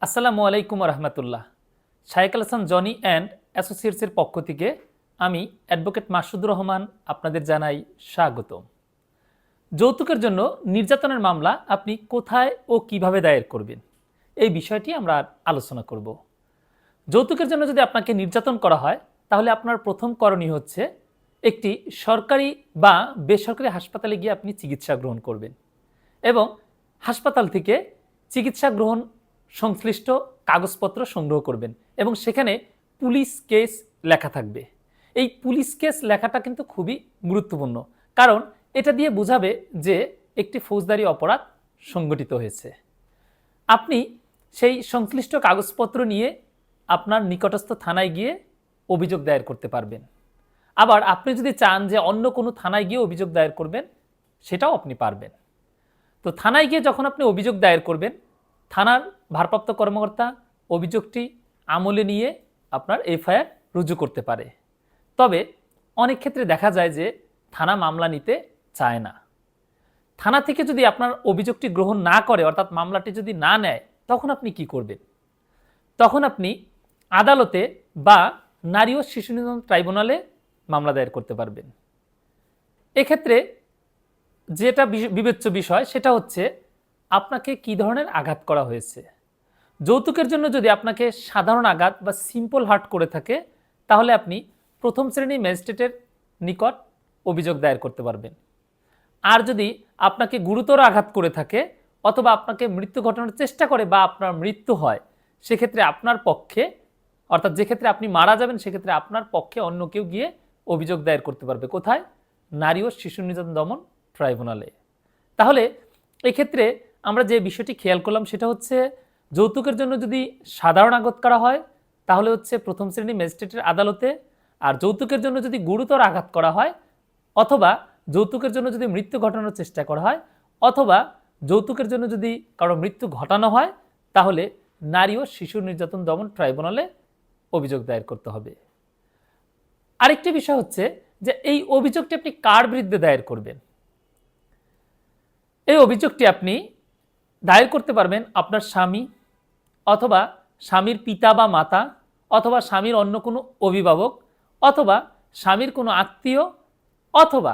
আসসালামু আলাইকুম রহমতুল্লাহ। শায়েক Al Hasan Johnny and অ্যাসোসিয়েটসের পক্ষ থেকে আমি অ্যাডভোকেট মাসুদুর রহমান আপনাদের জানাই স্বাগতম। যৌতুকের জন্য নির্যাতনের মামলা আপনি কোথায় ও কিভাবে দায়ের করবেন, এই বিষয়টি আমরা আলোচনা করব। যৌতুকের জন্য যদি আপনাকে নির্যাতন করা হয় তাহলে আপনার প্রথম করণীয় হচ্ছে একটি সরকারি বা বেসরকারি হাসপাতালে গিয়ে আপনি চিকিৎসা গ্রহণ করবেন এবং হাসপাতাল থেকে চিকিৎসা গ্রহণ সংশ্লিষ্ট কাগজপত্র সংগ্রহ করবেন এবং সেখানে পুলিশ কেস লেখা থাকবে। এই পুলিশ কেস লেখাটা কিন্তু খুবই গুরুত্বপূর্ণ, কারণ এটা দিয়ে বোঝাবে যে একটি ফৌজদারি অপরাধ সংগঠিত হয়েছে। আপনি সেই সংশ্লিষ্ট কাগজপত্র নিয়ে আপনার নিকটস্থ থানায় গিয়ে অভিযোগ দায়ের করতে পারবেন। আবার আপনি যদি চান যে অন্য কোনো থানায় গিয়ে অভিযোগ দায়ের করবেন, সেটাও আপনি পারবেন। তো থানায় গিয়ে যখন আপনি অভিযোগ দায়ের করবেন, থানার ভারপ্রাপ্ত কর্মকর্তা অভিযোগটি আমলে নিয়ে আপনার এফআইআর রুজু করতে পারে। তবে অনেক ক্ষেত্রে দেখা যায় যে থানা মামলা নিতে চায় না। থানা থেকে যদি আপনার অভিযোগটি গ্রহণ না করে, অর্থাৎ মামলাটি যদি না নেয়, তখন আপনি কি করবেন? তখন আপনি আদালতে বা নারী ও শিশু নির্যাতন ট্রাইব্যুনালে মামলা দায়ের করতে পারবেন। এক্ষেত্রে যেটা বিবেচ্য বিষয় সেটা হচ্ছে আপনাকে কি ধরনের আঘাত করা হয়েছে। যৌতুকের জন্য যদি আপনাকে সাধারণ আঘাত বা সিম্পল হার্ট করে থাকে, তাহলে আপনি প্রথম শ্রেণী ম্যাজিস্ট্রেটের নিকট অভিযোগ দায়ের করতে পারবেন। আর যদি আপনাকে গুরুতর আঘাত করে থাকে অথবা আপনাকে মৃত্যু ঘটানোর চেষ্টা করে বা আপনার মৃত্যু হয়, সেক্ষেত্রে আপনার পক্ষে, অর্থাৎ যে ক্ষেত্রে আপনি মারা যাবেন, সেক্ষেত্রে আপনার পক্ষে অন্য কেউ গিয়ে অভিযোগ দায়ের করতে পারবে। কোথায়? নারী ও শিশু নির্যাতন দমন ট্রাইব্যুনালে। তাহলে এক্ষেত্রে আমরা যে বিষয়টি খেয়াল করলাম সেটা হচ্ছে, যৌতুকের জন্য যদি সাধারণ আঘাত করা হয় তাহলে হচ্ছে প্রথম শ্রেণী ম্যাজিস্ট্রেটের আদালতে, আর যৌতুকের জন্য যদি গুরুতর আঘাত করা হয় অথবা যৌতুকের জন্য যদি মৃত্যু ঘটানোর চেষ্টা করা হয় অথবা যৌতুকের জন্য যদি কারো মৃত্যু ঘটানো হয়, তাহলে নারী ও শিশু নির্যাতন দমন ট্রাইব্যুনালে অভিযোগ দায়ের করতে হবে। আরেকটি বিষয় হচ্ছে যে এই অভিযোগটি আপনি কার বিরুদ্ধে দায়ের করবেন। এই অভিযোগটি আপনি দায়ের করতে পারবেন আপনার স্বামী অথবা স্বামীর পিতা বা মাতা অথবা স্বামীর অন্য কোনো অভিভাবক অথবা স্বামীর কোনো আত্মীয় অথবা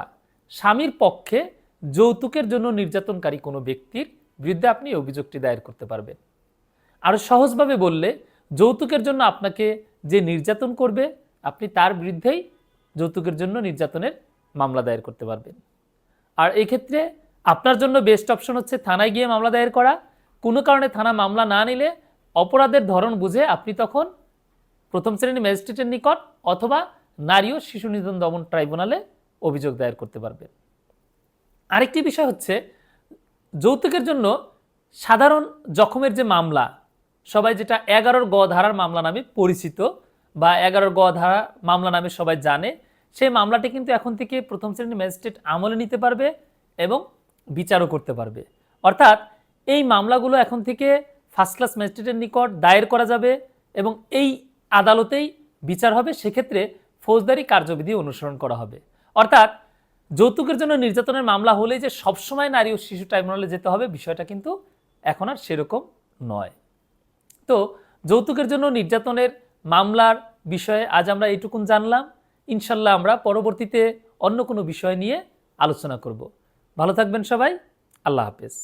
স্বামীর পক্ষে যৌতুকের জন্য নির্যাতনকারী কোনো ব্যক্তির বিরুদ্ধে আপনি এই অভিযোগটি দায়ের করতে পারবেন। আরও সহজভাবে বললে, যৌতুকের জন্য আপনাকে যে নির্যাতন করবে আপনি তার বিরুদ্ধেই যৌতুকের জন্য নির্যাতনের মামলা দায়ের করতে পারবেন। আর এই ক্ষেত্রে আপনার জন্য বেস্ট অপশন হচ্ছে থানায় গিয়ে মামলা দায়ের করা। কোনো কারণে থানা মামলা না নিলে অপরাধের ধরন বুঝে আপনি তখন প্রথম শ্রেণী ম্যাজিস্ট্রেটের নিকট অথবা নারী ও শিশু নির্যাতন দমন ট্রাইব্যুনালে অভিযোগ দায়ের করতে পারবেন। আরেকটি বিষয় হচ্ছে, যৌতুকের জন্য সাধারণ জখমের যে মামলা, সবাই যেটা 11 গ ধারার মামলা নামে পরিচিত বা 11 গ ধারা মামলা নামে সবাই জানে, সেই মামলাটি কিন্তু এখন থেকে প্রথম শ্রেণী ম্যাজিস্ট্রেট আমলে নিতে পারবে এবং বিচারও করতে পারবে। অর্থাৎ এই মামলাগুলো এখন থেকে ফার্স্ট ক্লাস ম্যাজিস্ট্রেটের নিকট দায়ের করা যাবে এবং এই আদালতেই বিচার হবে। সেক্ষেত্রে ফৌজদারি কার্যবিধি অনুসরণ করা হবে। অর্থাৎ যৌতুকের জন্য নির্যাতনের মামলা হলেই যে সবসময় নারী ও শিশু ট্রাইব্যুনালে যেতে হবে, বিষয়টা কিন্তু এখন আর সেরকম নয়। তো যৌতুকের জন্য নির্যাতনের মামলার বিষয়ে আজ আমরা এইটুকুন জানলাম। ইনশাল্লাহ আমরা পরবর্তীতে অন্য কোনো বিষয় নিয়ে আলোচনা করব। ভালো থাকবেন সবাই। আল্লাহ হাফেজ।